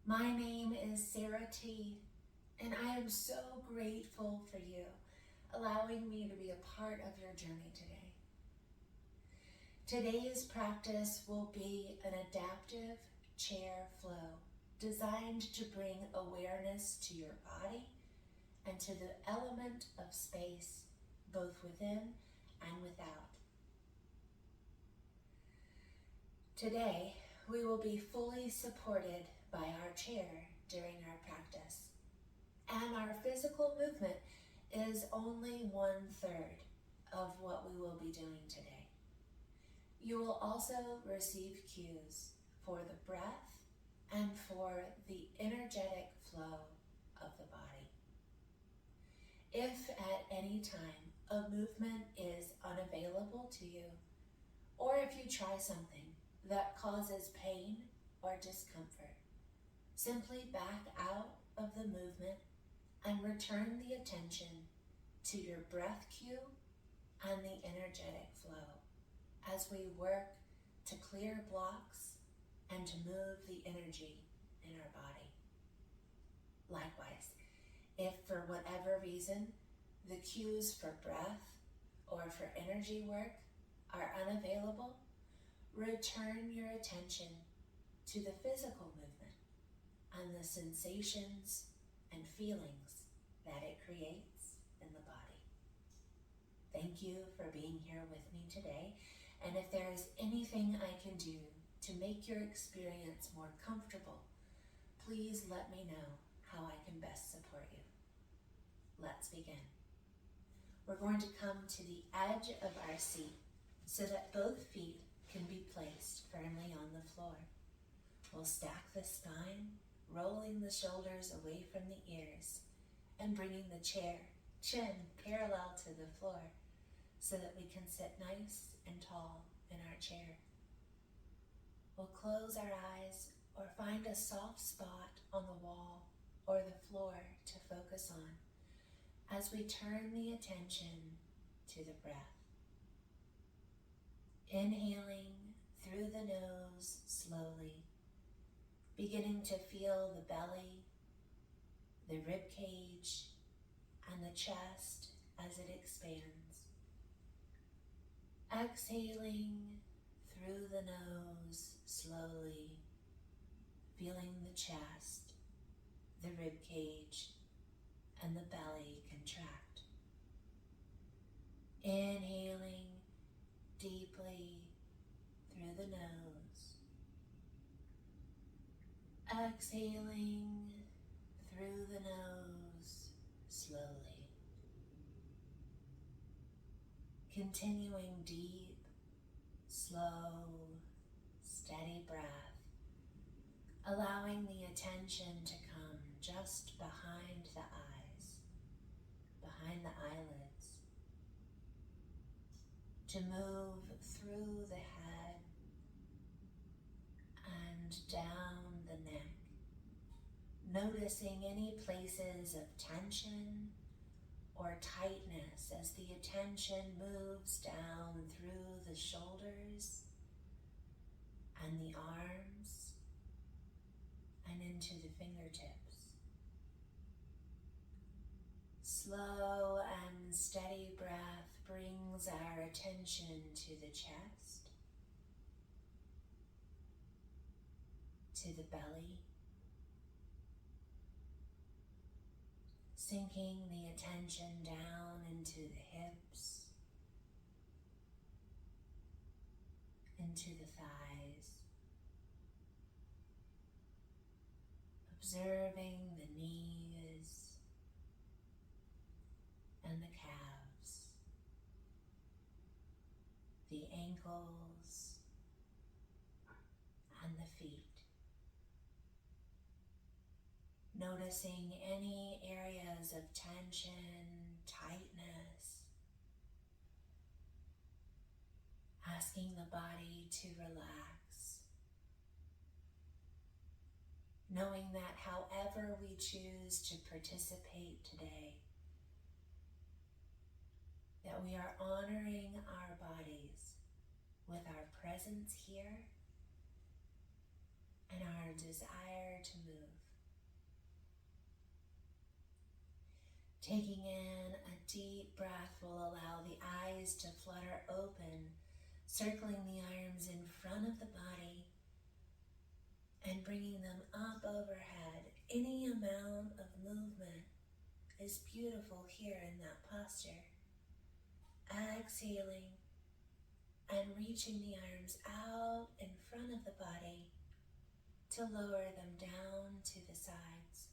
My name is Sarah T, and I am so grateful for you allowing me to be a part of your journey today. Today's practice will be an adaptive chair flow designed to bring awareness to your body and to the element of space both within and without. Today, we will be fully supported by our chair during our practice, and our physical movement is only 1/3 of what we will be doing today. You will also receive cues for the breath and for the energetic flow of the body. If at any time a movement is unavailable to you, or if you try something that causes pain or discomfort, simply back out of the movement and return the attention to your breath cue and the energetic flow as we work to clear blocks and to move the energy in our body. Likewise, if for whatever reason the cues for breath or for energy work are unavailable, return your attention to the physical movement and the sensations and feelings that it creates in the body. Thank you for being here with me today, and if there is anything I can do to make your experience more comfortable, please let me know how I can best support you. Let's begin. We're going to come to the edge of our seat so that both feet can be placed firmly on the floor. We'll stack the spine, rolling the shoulders away from the ears and bringing the chin parallel to the floor so that we can sit nice and tall in our chair. We'll close our eyes or find a soft spot on the wall or the floor to focus on as we turn the attention to the breath. Inhaling through the nose slowly, beginning to feel the belly, the rib cage, and the chest as it expands. Exhaling through the nose slowly, feeling the chest, the rib cage, and the belly contract. Inhaling deeply through the nose. Exhaling through the nose slowly. Continuing deep, slow, steady breath, allowing the attention to come just behind the eyes, behind the eyelids, to move through the head and down the neck, noticing any places of tension or tightness as the attention moves down through the shoulders and the arms and into the fingertips. Slow and steady breath brings our attention to the chest, to the belly, sinking the attention down into the hips, into the thighs, observing the knees and the calves, the ankles and the feet. Noticing any areas of tension, tightness, asking the body to relax, knowing that however we choose to participate today, that we are honoring our bodies with our presence here and our desire to move. Taking in a deep breath will allow the eyes to flutter open, circling the arms in front of the body and bringing them up overhead. Any amount of movement is beautiful here in that posture. Exhaling and reaching the arms out in front of the body to lower them down to the sides.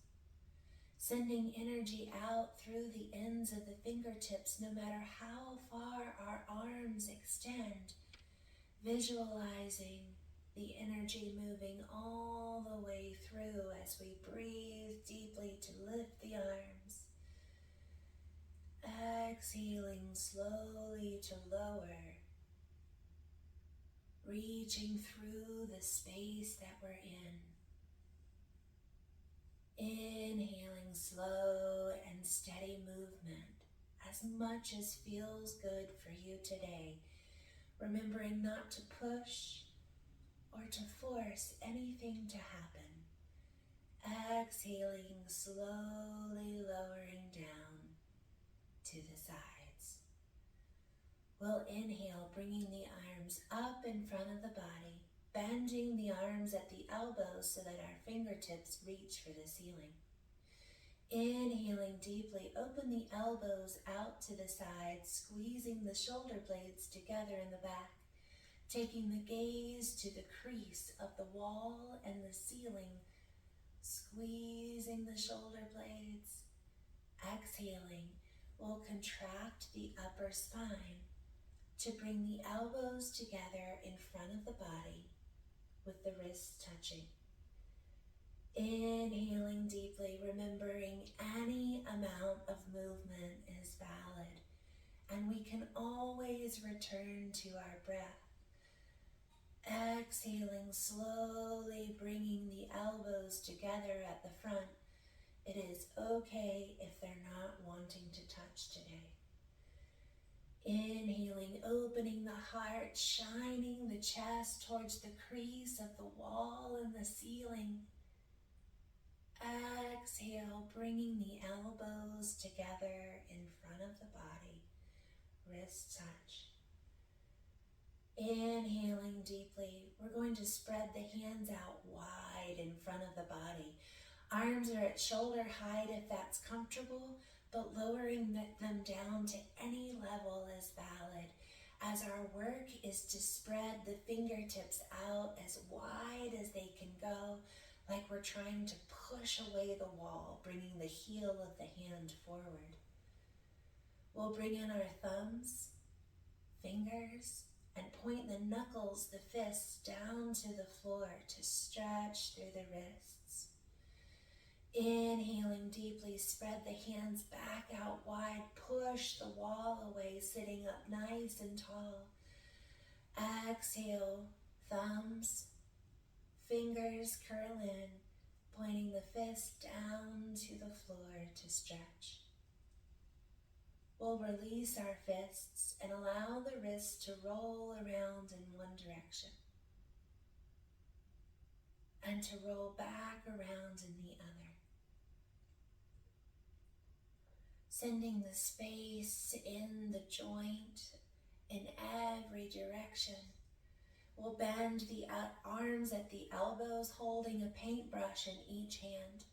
Sending energy out through the ends of the fingertips, no matter how far our arms extend, visualizing the energy moving all the way through as we breathe deeply to lift the arms. Exhaling slowly to lower, reaching through the space that we're in. Inhaling slow and steady movement, as much as feels good for you today, remembering not to push or to force anything to happen. Exhaling, slowly lowering down to the sides. We'll inhale, bringing the arms up in front of the body, bending the arms at the elbows so that our fingertips reach for the ceiling. Inhaling deeply, open the elbows out to the sides, squeezing the shoulder blades together in the back, taking the gaze to the crease of the wall and the ceiling, squeezing the shoulder blades. Exhaling, we'll contract the upper spine to bring the elbows together in front of the body with the wrists touching. Inhaling deeply, remembering any amount of movement is valid, and we can always return to our breath. Exhaling, slowly bringing the elbows together at the front. It is okay if they're not wanting to touch today. Inhaling, opening the heart, shining the chest towards the crease of the wall and the ceiling. Exhale, bringing the elbows together in front of the body, wrists touch. Inhaling deeply, we're going to spread the hands out wide in front of the body. Arms are at shoulder height if that's comfortable, but lowering them down to any level is valid, as our work is to spread the fingertips out as wide as they can go, like we're trying to push away the wall, bringing the heel of the hand forward. We'll bring in our thumbs, fingers, and point the knuckles, the fists, down to the floor to stretch through the wrists. Inhaling deeply, spread the hands back out wide, push the wall away, sitting up nice and tall. Exhale, thumbs, fingers curl in, pointing the fist down to the floor to stretch. We'll release our fists and allow the wrists to roll around in one direction and to roll back around in the other. Sending the space in the joint in every direction. We'll bend the arms at the elbows, holding a paintbrush in each hand.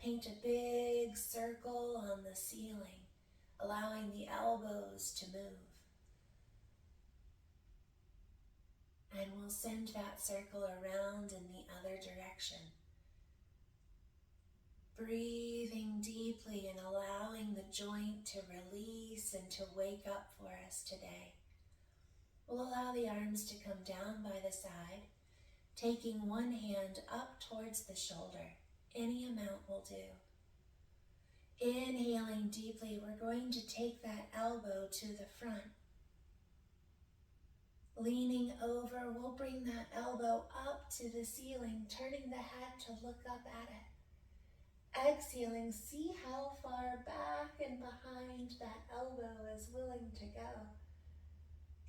Paint a big circle on the ceiling, allowing the elbows to move. And we'll send that circle around in the other direction. Breathing deeply and allowing the joint to release and to wake up for us today. We'll allow the arms to come down by the side, taking one hand up towards the shoulder. Any amount will do. Inhaling deeply, we're going to take that elbow to the front. Leaning over, we'll bring that elbow up to the ceiling, turning the head to look up at it. Exhaling, see how far back and behind that elbow is willing to go.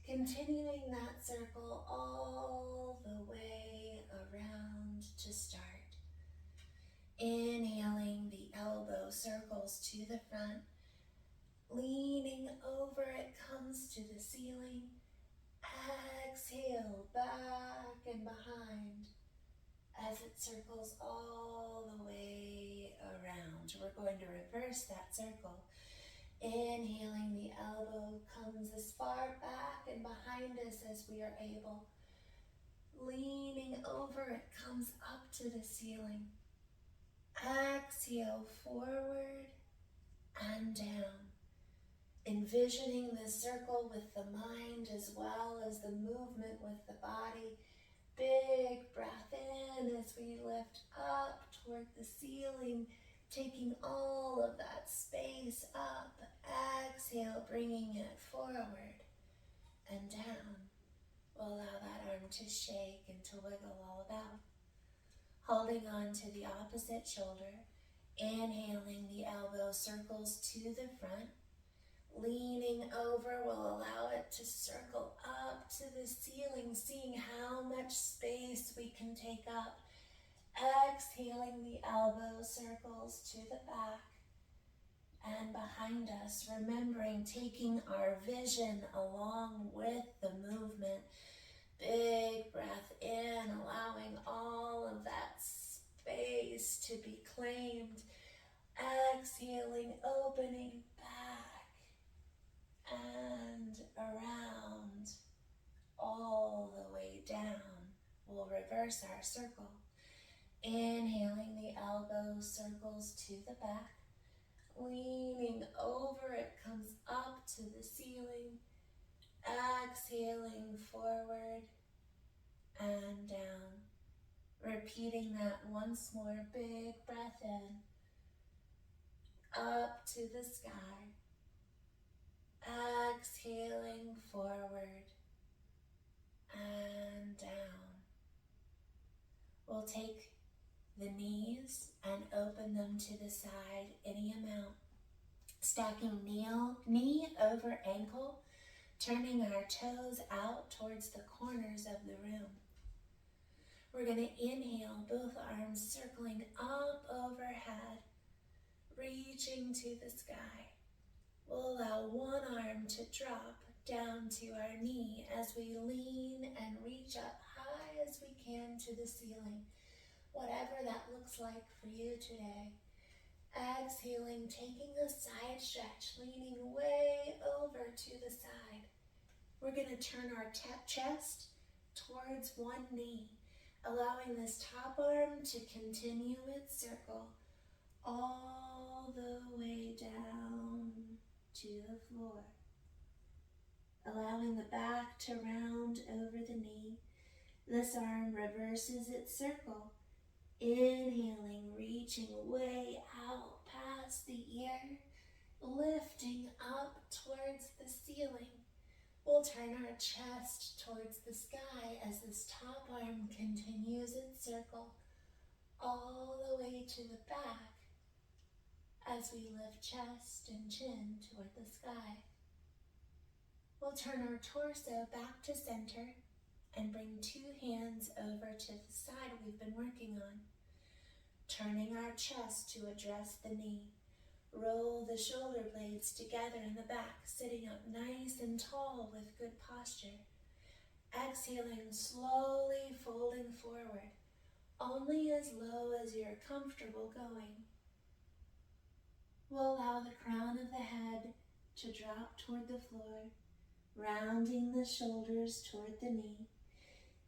Continuing that circle all the way around to Leaning over, it comes to the ceiling. Exhale, back and behind as it circles all the way around. We're going to reverse that circle. Inhaling, the elbow comes as far back and behind us as we are able. Leaning over, it comes up to the ceiling. Exhale, forward and down. Envisioning the circle with the mind as well as the movement with the body. Big breath in as we lift up toward the ceiling, taking all of that space up. Exhale, bringing it forward and down. We'll allow that arm to shake and to wiggle all about. Holding on to the opposite shoulder. Inhaling, the elbow circles to the front. Leaning over, we'll allow it to circle up to the ceiling, seeing how much space we can take up. Exhaling, the elbow circles to the back and behind us, remembering taking our vision along with the movement. Big breath in, allowing all of that space to be claimed. Exhaling, opening back and around, all the way down. We'll reverse our circle. Inhaling, the elbow circles to the back. Leaning over, it comes up to the ceiling. Exhaling, forward and down. Repeating that once more. Big breath in, up to the sky. Exhaling, forward and down. We'll take the knees and open them to the side any amount. Stacking knee over ankle, turning our toes out towards the corners of the room. We're going to inhale, both arms circling up overhead, reaching to the sky. We'll allow one arm to drop down to our knee as we lean and reach up high as we can to the ceiling, whatever that looks like for you today. Exhaling, taking a side stretch, leaning way over to the side. We're going to turn our chest towards one knee, allowing this top arm to continue its circle all the way down to the floor. Allowing the back to round over the knee. This arm reverses its circle. Inhaling, reaching way out past the ear, lifting up towards the ceiling. We'll turn our chest towards the sky as this top arm continues its circle all the way to the back as we lift chest and chin toward the sky. We'll turn our torso back to center and bring two hands over to the side we've been working on. Turning our chest to address the knee. Roll the shoulder blades together in the back, sitting up nice and tall with good posture. Exhaling, slowly folding forward, only as low as you're comfortable going. We'll allow the crown of the head to drop toward the floor, rounding the shoulders toward the knee.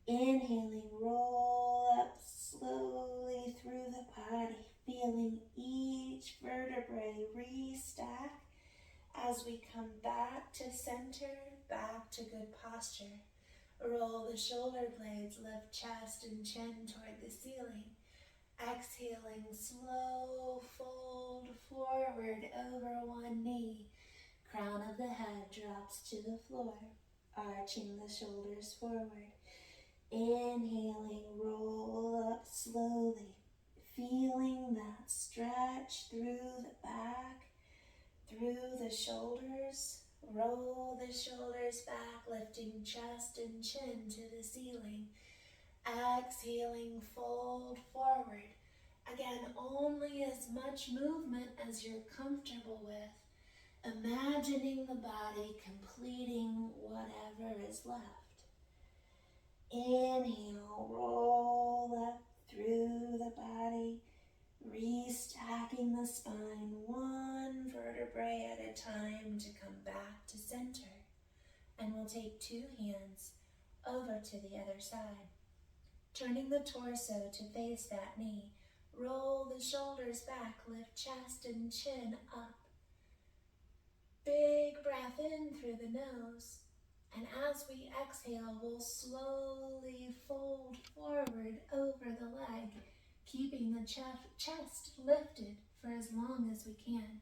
Inhaling, roll up slowly through the body, feeling each vertebrae restack as we come back to center, back to good posture. Roll the shoulder blades, lift chest and chin toward the ceiling. Exhaling, slow fold forward over one knee. Crown of the head drops to the floor, arching the shoulders forward. Inhaling, roll up slowly, feeling that stretch through the back, through the shoulders. Roll the shoulders back, lifting chest and chin to the ceiling. Exhaling, fold forward. Again, only as much movement as you're comfortable with. imagining the body completing whatever is left. Inhale, roll up through the body, restacking the spine one vertebrae at a time to come back to center. And we'll take 2 hands over to the other side. Turning the torso to face that knee, roll the shoulders back, lift chest and chin up. Big breath in through the nose. And as we exhale, we'll slowly fold forward over the leg, keeping the chest lifted for as long as we can.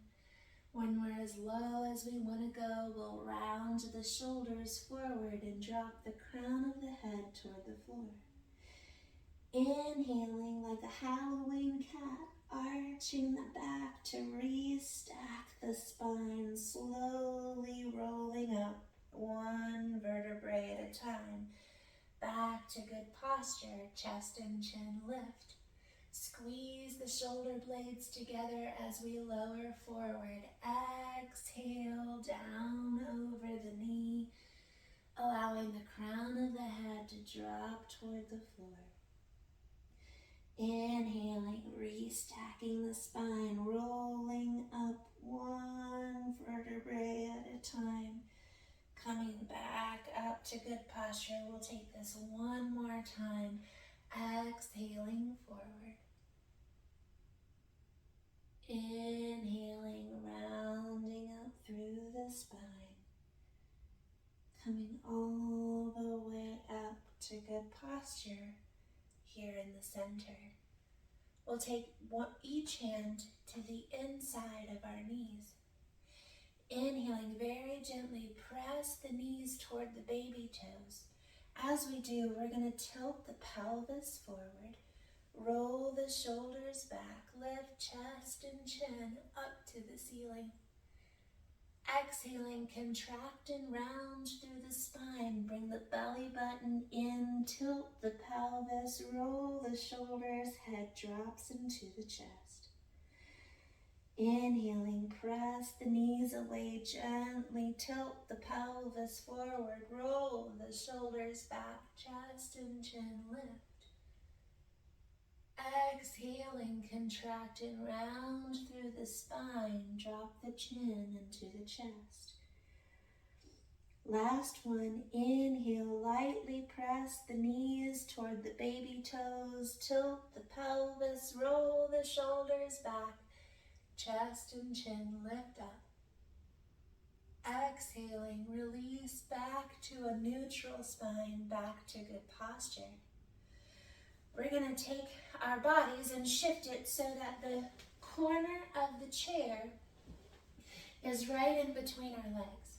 When we're as low as we want to go, we'll round the shoulders forward and drop the crown of the head toward the floor. Inhaling like a Halloween cat, arching the back to restack the spine, slowly rolling up 1 vertebrae at a time. Back to good posture, chest and chin lift. Squeeze the shoulder blades together as we lower forward. Exhale down over the knee, allowing the crown of the head to drop toward the floor. Inhaling, restacking the spine, rolling up 1 vertebrae at a time. Coming back up to good posture. We'll take this one more time. Exhaling forward. Inhaling, rounding up through the spine. Coming all the way up to good posture here in the center. We'll take each hand to the inside of our knees. Inhaling, very gently press the knees toward the baby toes. As we do, we're going to tilt the pelvis forward, roll the shoulders back, lift chest and chin up to the ceiling. Exhaling, contract and round through the spine, bring the belly button in, tilt the pelvis, roll the shoulders, head drops into the chest. Inhaling, press the knees away, gently tilt the pelvis forward, roll the shoulders back, chest and chin lift. Exhaling, contract and round through the spine, drop the chin into the chest. Last one, inhale, lightly press the knees toward the baby toes, tilt the pelvis, roll the shoulders back, chest and chin lift up. Exhaling, release back to a neutral spine, back to good posture. We're going to take our bodies and shift it so that the corner of the chair is right in between our legs.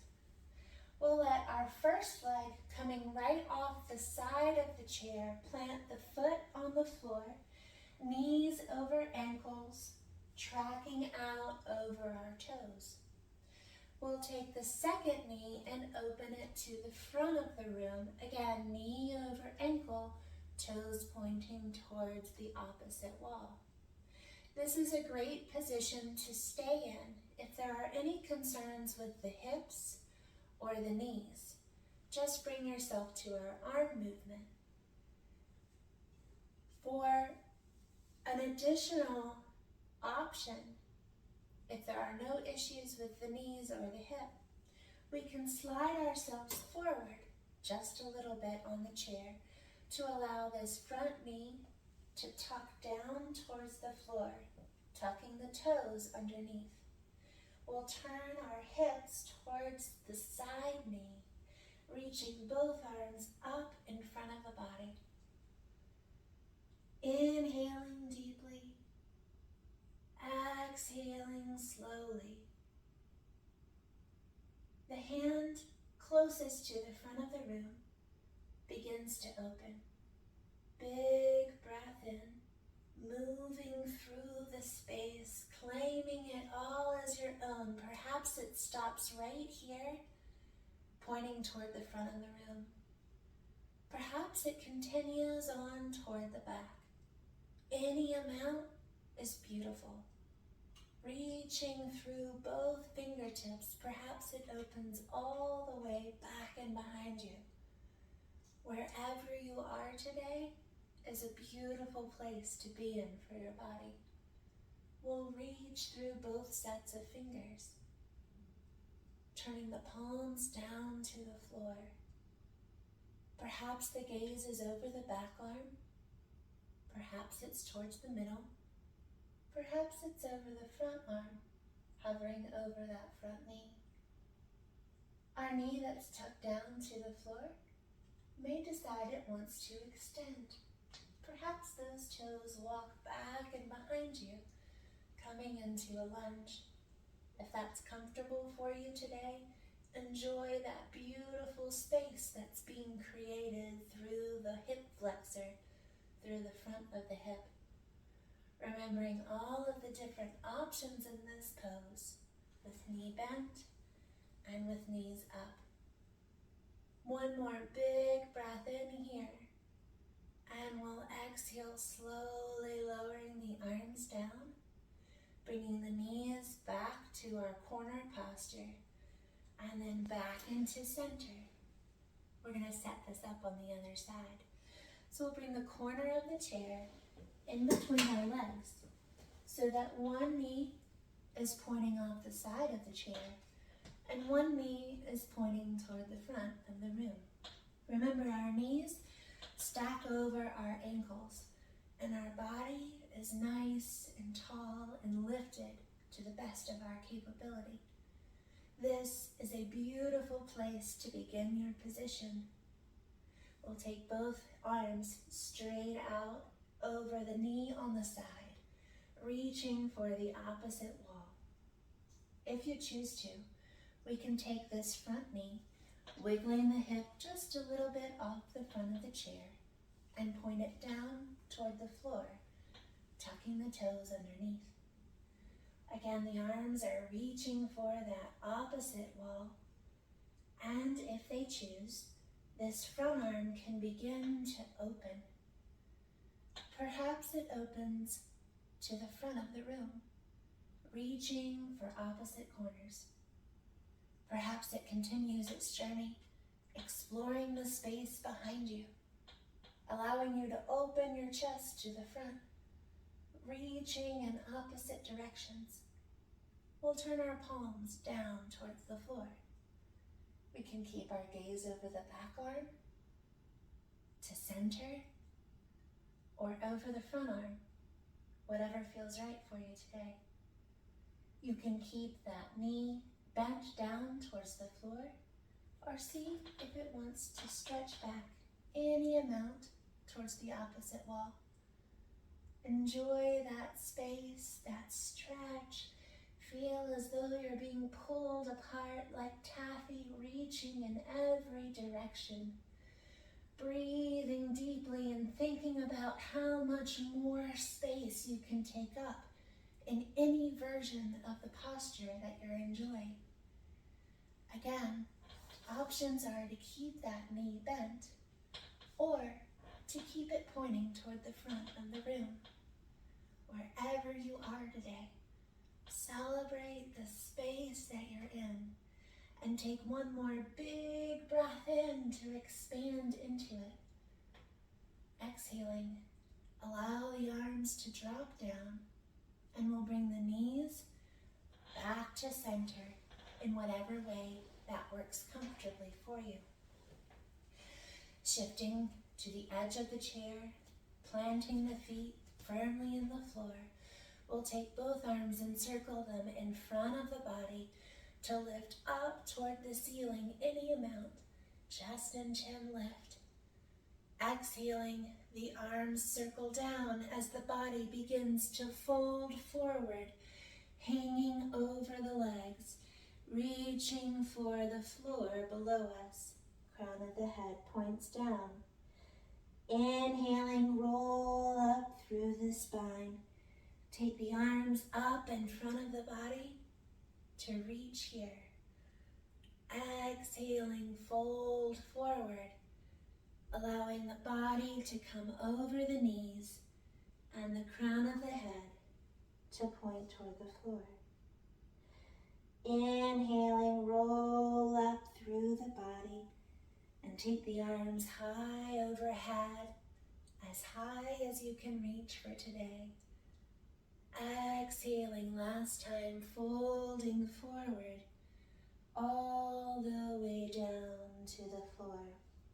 We'll let our first leg coming right off the side of the chair, plant the foot on the floor, knees over ankles, tracking out over our toes. We'll take the second knee and open it to the front of the room. Again, knee over ankle, toes pointing towards the opposite wall. This is a great position to stay in if there are any concerns with the hips or the knees. Just bring yourself to our arm movement. For an additional option, if there are no issues with the knees or the hip, we can slide ourselves forward just a little bit on the chair to allow this front knee to tuck down towards the floor, tucking the toes underneath. We'll turn our hips towards the side knee, reaching both arms up in front of the body. Inhaling deeply, exhaling slowly. The hand closest to the front of the room begins to open. Big breath in, moving through the space, claiming it all as your own. Perhaps it stops right here, pointing toward the front of the room. Perhaps it continues on toward the back. Any amount is beautiful. reaching through both fingertips. Perhaps it opens all the way back and behind you. Wherever you are today is a beautiful place to be in for your body. We'll reach through both sets of fingers, turning the palms down to the floor. Perhaps the gaze is over the back arm. Perhaps it's towards the middle. Perhaps it's over the front arm, hovering over that front knee. Our knee that's tucked down to the floor may decide it wants to extend. Perhaps those toes walk back and behind you, coming into a lunge. If that's comfortable for you today, enjoy that beautiful space that's being created through the hip flexor, through the front of the hip. Remembering all of the different options in this pose, with knee bent and with knees up. One more big breath in here, and we'll exhale, slowly lowering the arms down, bringing the knees back to our corner posture, and then back into center. We're going to set this up on the other side. So we'll bring the corner of the chair in between our legs so that one knee is pointing off the side of the chair and one knee is pointing toward the front of the room. Remember, our knees stack over our ankles and our body is nice and tall and lifted to the best of our capability. This is a beautiful place to begin your position. We'll take both arms straight out over the knee on the side, reaching for the opposite wall. If you choose to, we can take this front knee, wiggling the hip just a little bit off the front of the chair, and point it down toward the floor, tucking the toes underneath. Again, the arms are reaching for that opposite wall, and if they choose, this front arm can begin to open. Perhaps it opens to the front of the room, reaching for opposite corners. Perhaps it continues its journey, exploring the space behind you, allowing you to open your chest to the front, reaching in opposite directions. We'll turn our palms down towards the floor. We can keep our gaze over the back arm, to center, or over the front arm, whatever feels right for you today. You can keep that knee bent down towards the floor, or see if it wants to stretch back any amount towards the opposite wall. Enjoy that space, that stretch. Feel as though you're being pulled apart like taffy, reaching in every direction. Breathing deeply and thinking about how much more space you can take up in any version of the posture that you're enjoying. Again, options are to keep that knee bent or to keep it pointing toward the front of the room. Wherever you are today, celebrate the space that you're in and take one more big breath in to expand into it. Exhaling, allow the arms to drop down, and we'll bring the knees back to center in whatever way that works comfortably for you. Shifting to the edge of the chair, planting the feet firmly in the floor, we'll take both arms and circle them in front of the body to lift up toward the ceiling any amount, chest and chin lift. Exhaling, the arms circle down as the body begins to fold forward, hanging over the legs, reaching for the floor below us. Crown of the head points down. Inhaling, roll up through the spine. Take the arms up in front of the body to reach here. Exhaling, fold forward, allowing the body to come over the knees and the crown of the head to point toward the floor. Inhaling, roll up through the body and take the arms high overhead, as high as you can reach for today. Exhaling, last time, folding forward all the way down to the floor,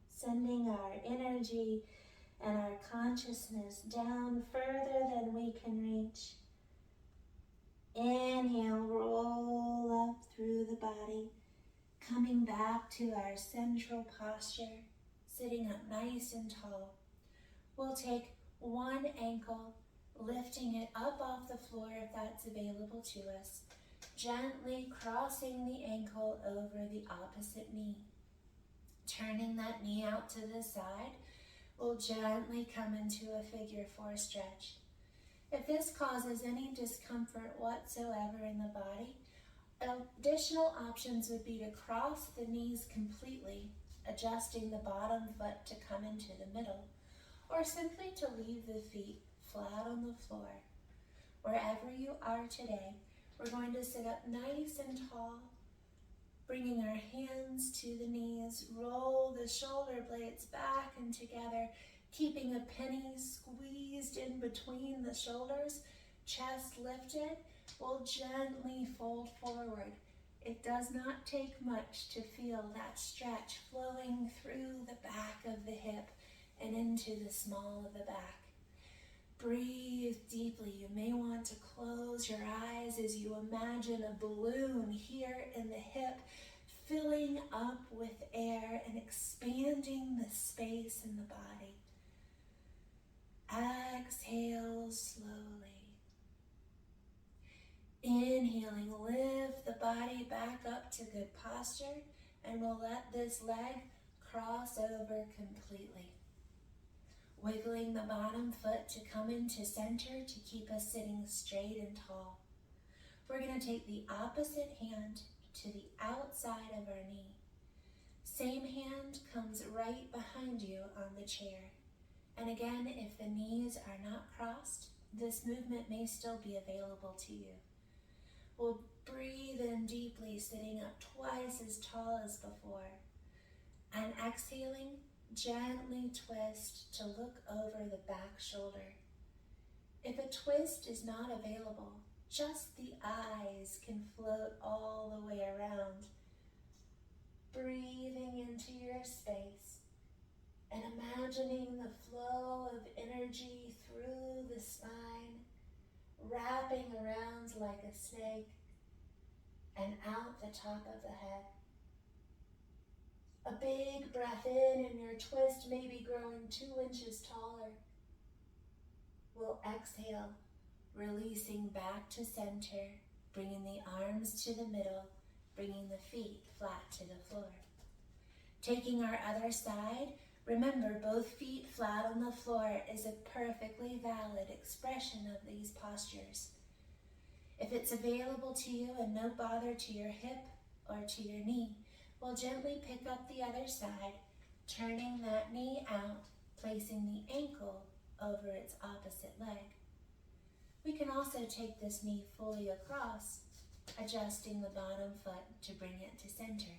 sending our energy and our consciousness down further than we can reach. Inhale, roll up through the body, coming back to our central posture, sitting up nice and tall. We'll take one ankle, lifting it up off the floor if that's available to us, gently crossing the ankle over the opposite knee. Turning that knee out to the side, we'll gently come into a figure 4 stretch. If this causes any discomfort whatsoever in the body, additional options would be to cross the knees completely, adjusting the bottom foot to come into the middle, or simply to leave the feet flat on the floor. Wherever you are today, we're going to sit up nice and tall, bringing our hands to the knees, roll the shoulder blades back and together, keeping a penny squeezed in between the shoulders, chest lifted. We'll gently fold forward. It does not take much to feel that stretch flowing through the back of the hip and into the small of the back. Breathe deeply. You may want to close your eyes as you imagine a balloon here in the hip, filling up with air and expanding the space in the body. Exhale slowly. Inhaling, lift the body back up to good posture, and we'll let this leg cross over completely. Wiggling the bottom foot to come into center to keep us sitting straight and tall. We're going to take the opposite hand to the outside of our knee. Same hand comes right behind you on the chair. And again, if the knees are not crossed, this movement may still be available to you. We'll breathe in deeply, sitting up twice as tall as before. And exhaling, gently twist to look over the back shoulder. If a twist is not available, just the eyes can float all the way around. Breathing into your space and imagining the flow of energy through the spine, wrapping around like a snake and out the top of the head. A big breath in and your twist may be growing 2 inches taller. We'll exhale, releasing back to center, bringing the arms to the middle, bringing the feet flat to the floor. Taking our other side, remember both feet flat on the floor is a perfectly valid expression of these postures. If it's available to you and no bother to your hip or to your knee, we'll gently pick up the other side, turning that knee out, placing the ankle over its opposite leg. We can also take this knee fully across, adjusting the bottom foot to bring it to center.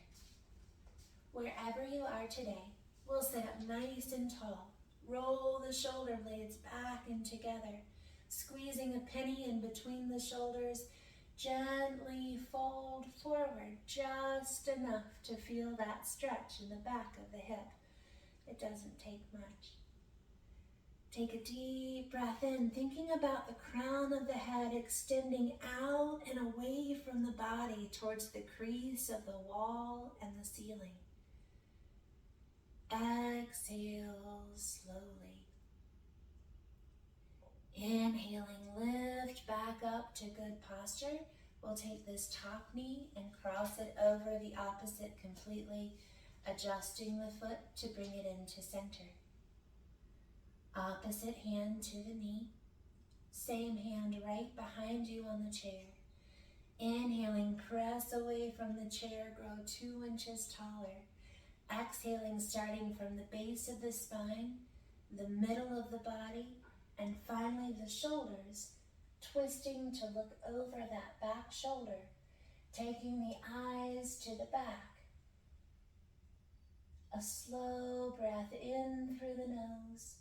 Wherever you are today, we'll sit up nice and tall, roll the shoulder blades back and together, squeezing a penny in between the shoulders. Gently fold forward just enough to feel that stretch in the back of the hip. It doesn't take much. Take a deep breath in, thinking about the crown of the head extending out and away from the body towards the crease of the wall and the ceiling. Exhale slowly. Inhaling, lift back up to good posture. We'll take this top knee and cross it over the opposite completely, adjusting the foot to bring it into center. Opposite hand to the knee. Same hand right behind you on the chair. Inhaling, press away from the chair, grow 2 inches taller. Exhaling, starting from the base of the spine, the middle of the body, and finally the shoulders, twisting to look over that back shoulder, Taking the eyes to the back. A slow breath in through the nose.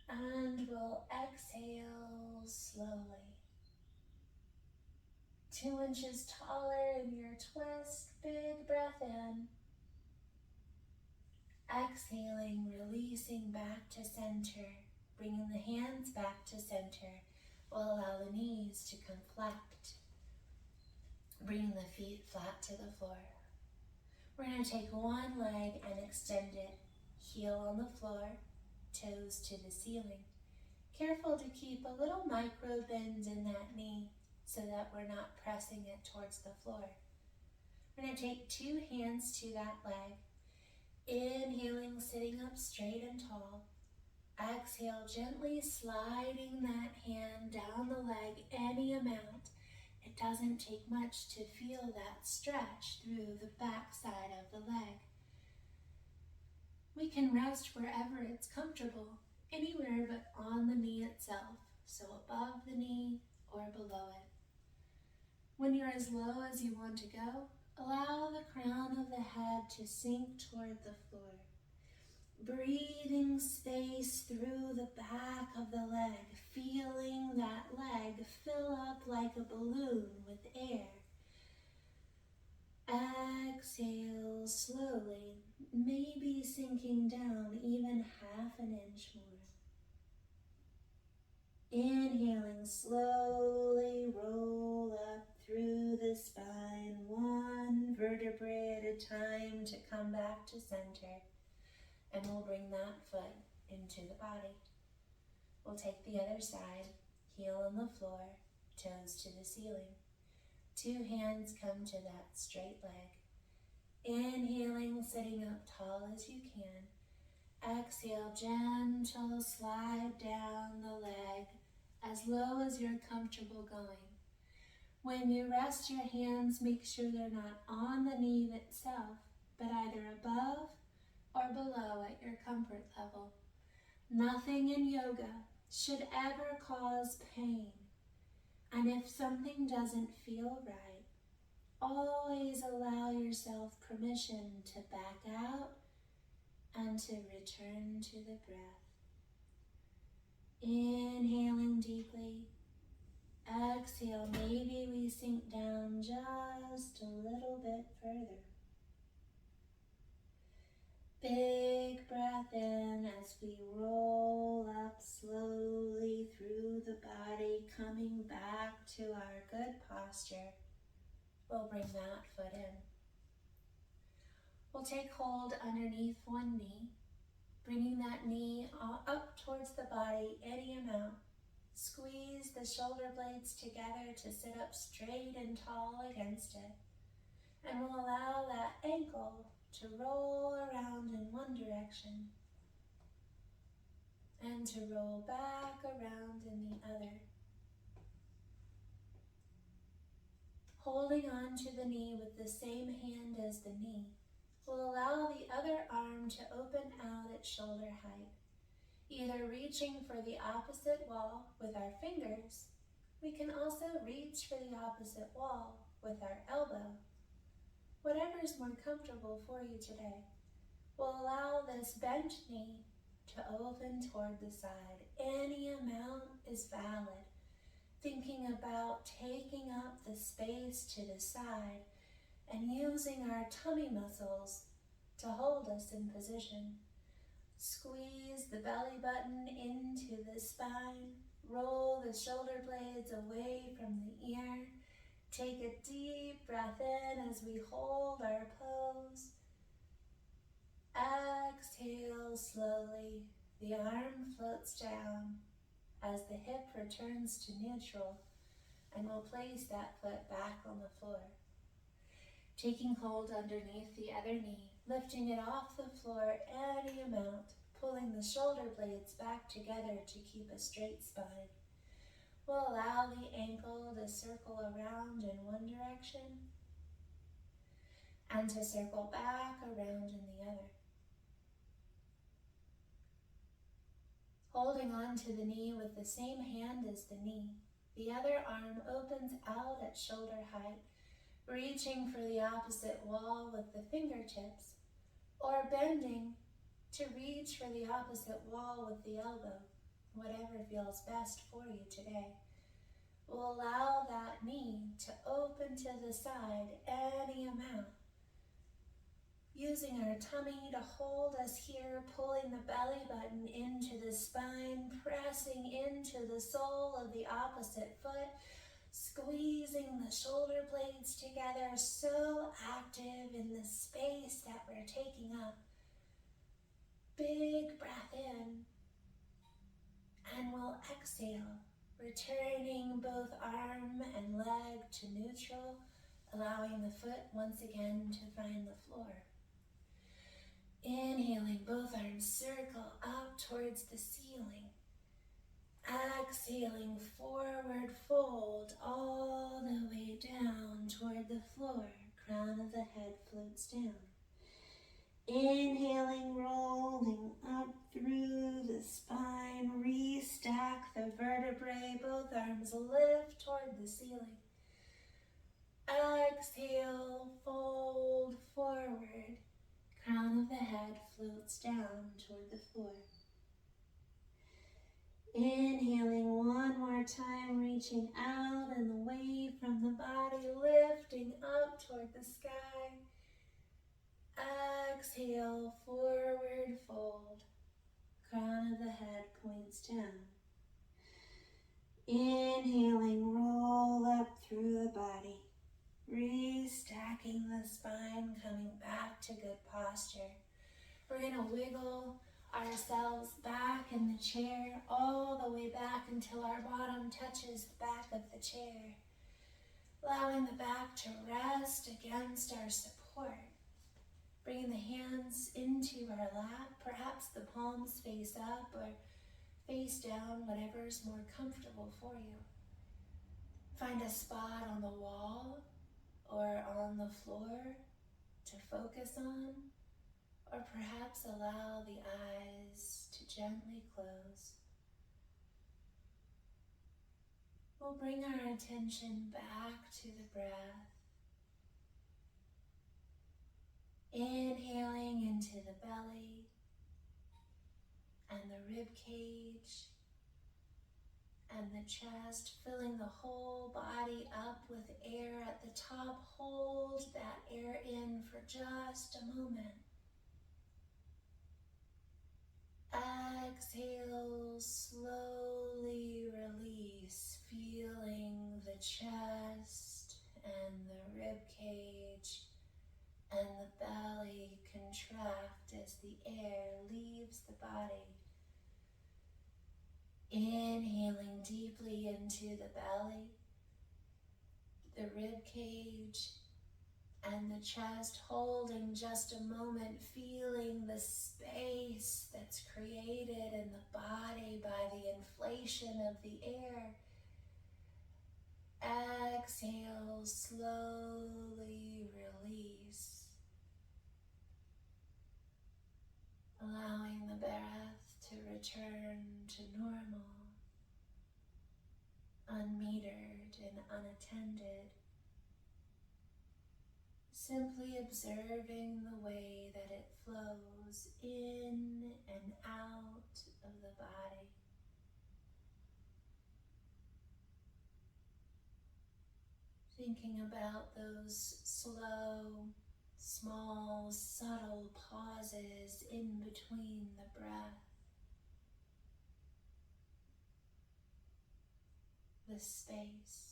And we'll exhale slowly. 2 inches taller in your twist. Big breath in. Exhaling, releasing back to center. Bringing the hands back to center. We'll allow the knees to conflect. Bringing the feet flat to the floor. We're going to take one leg and extend it. Heel on the floor, toes to the ceiling. Careful to keep a little micro bend in that knee so that we're not pressing it towards the floor. We're going to take 2 hands to that leg. Inhaling, sitting up straight and tall. Exhale, gently sliding that hand down the leg any amount. It doesn't take much to feel that stretch through the back side of the leg. We can rest wherever it's comfortable, anywhere but on the knee itself, so above the knee or below it. When you're as low as you want to go, allow the crown of the head to sink toward the floor. Breathing space through the back of the leg, feeling that leg fill up like a balloon with air. Exhale slowly, maybe sinking down even half an inch more. Inhaling, slowly roll up through the spine, 1 vertebrae at a time to come back to center. And we'll bring that foot into the body. We'll take the other side, heel on the floor, toes to the ceiling. 2 hands come to that straight leg. Inhaling, sitting up tall as you can. Exhale, gentle slide down the leg as low as you're comfortable going. When you rest your hands, make sure they're not on the knee itself, but either above or below at your comfort level. Nothing in yoga should ever cause pain. And if something doesn't feel right, always allow yourself permission to back out and to return to the breath. Inhaling deeply. Exhale, maybe we sink down just a little bit further. Big breath in as we roll up slowly through the body, coming back to our good posture. We'll bring that foot in. We'll take hold underneath one knee, bringing that knee up towards the body any amount. Squeeze the shoulder blades together to sit up straight and tall against it. And we'll allow that ankle to roll around in one direction and to roll back around in the other. Holding on to the knee with the same hand as the knee, we'll allow the other arm to open out at shoulder height, either reaching for the opposite wall with our fingers. We can also reach for the opposite wall with our elbow. Whatever's more comfortable for you today. We'll allow this bent knee to open toward the side. Any amount is valid. Thinking about taking up the space to the side and using our tummy muscles to hold us in position. Squeeze the belly button into the spine. Roll the shoulder blades away from the ear. Take a deep breath in as we hold our pose. Exhale slowly. The arm floats down as the hip returns to neutral, and we'll place that foot back on the floor. Taking hold underneath the other knee, lifting it off the floor any amount, pulling the shoulder blades back together to keep a straight spine. We'll allow the ankle to circle around in one direction and to circle back around in the other. Holding on to the knee with the same hand as the knee, The other arm opens out at shoulder height, reaching for the opposite wall with the fingertips, or bending to reach for the opposite wall with the elbow. Whatever feels best for you today. We'll allow that knee to open to the side any amount. Using our tummy to hold us here, pulling the belly button into the spine, pressing into the sole of the opposite foot, squeezing the shoulder blades together, so active in the space that we're taking up. Big breath in, and we'll exhale, returning both arm and leg to neutral, allowing the foot once again to find the floor. Inhaling, both arms circle up towards the ceiling. Exhaling, forward fold all the way down toward the floor. Crown of the head floats down. Inhaling, rolling up through the spine. Restack the vertebrae. Both arms lift toward the ceiling. Exhale, fold forward. Crown of the head floats down toward the floor. Inhaling one more time, reaching out and away from the body, lifting up toward the sky. Exhale, forward fold. Crown of the head points down. Inhaling, roll up through the body. Restacking the spine, coming back to good posture. We're going to wiggle ourselves back in the chair, all the way back until our bottom touches the back of the chair. Allowing the back to rest against our support. Bringing the hands into our lap, perhaps the palms face up or face down, whatever is more comfortable for you. Find a spot on the wall or on the floor to focus on, or perhaps allow the eyes to gently close. We'll bring our attention back to the breath. Inhaling into the belly and the rib cage and the chest, filling the whole body up with air at the top. Hold that air in for just a moment. Exhale, slowly release, feeling the chest and the rib cage and the belly contract as the air leaves the body. Inhaling deeply into the belly, the rib cage, and the chest, holding just a moment, feeling the space that's created in the body by the inflation of the air. Exhale, slowly release, allowing the breath to return to normal, unmetered and unattended. Simply observing the way that it flows in and out of the body. Thinking about those slow, small, subtle pauses in between the breath. The space.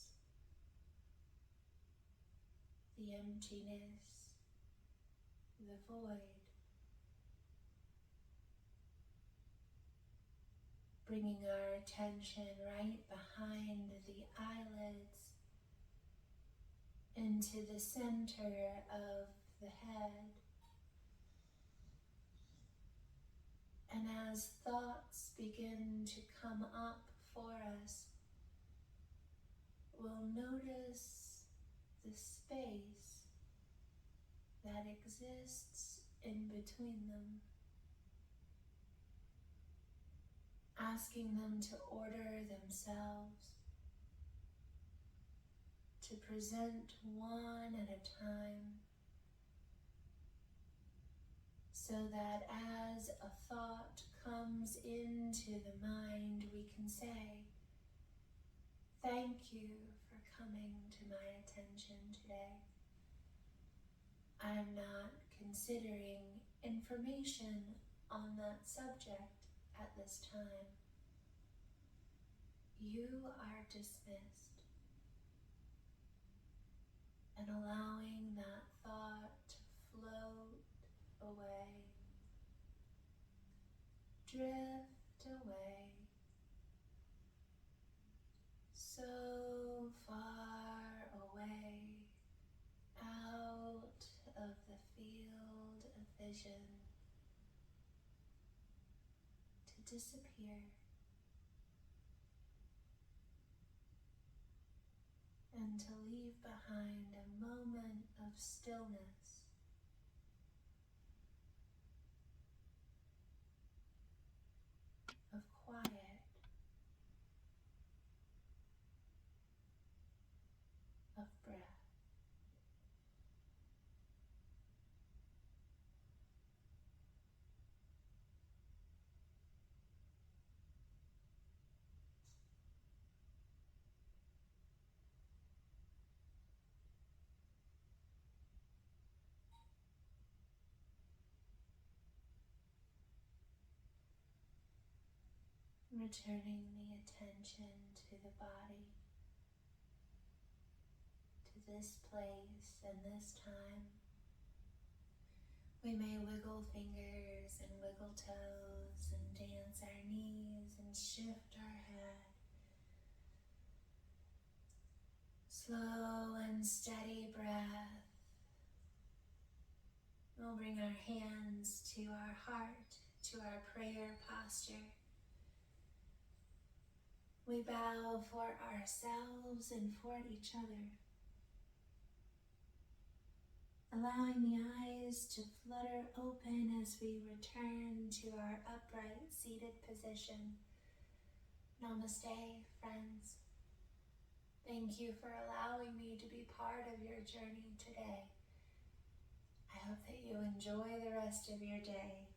The emptiness, the void. Bringing our attention right behind the eyelids into the center of the head. And as thoughts begin to come up for us, we'll notice the space that exists in between them, asking them to order themselves, to present one at a time, so that as a thought comes into the mind, we can say, "Thank you for coming to my attention today. I'm not considering information on that subject at this time. You are dismissed." And allowing that thought to float away, drift away, so far away, out of the field of vision, to disappear, and to leave behind a moment of stillness, of quiet, of breath. Returning the attention to the body, to this place and this time. We may wiggle fingers and wiggle toes and dance our knees and shift our head. Slow and steady breath. We'll bring our hands to our heart, to our prayer posture. We bow for ourselves and for each other, allowing the eyes to flutter open as we return to our upright seated position. Namaste, friends. Thank you for allowing me to be part of your journey today. I hope that you enjoy the rest of your day.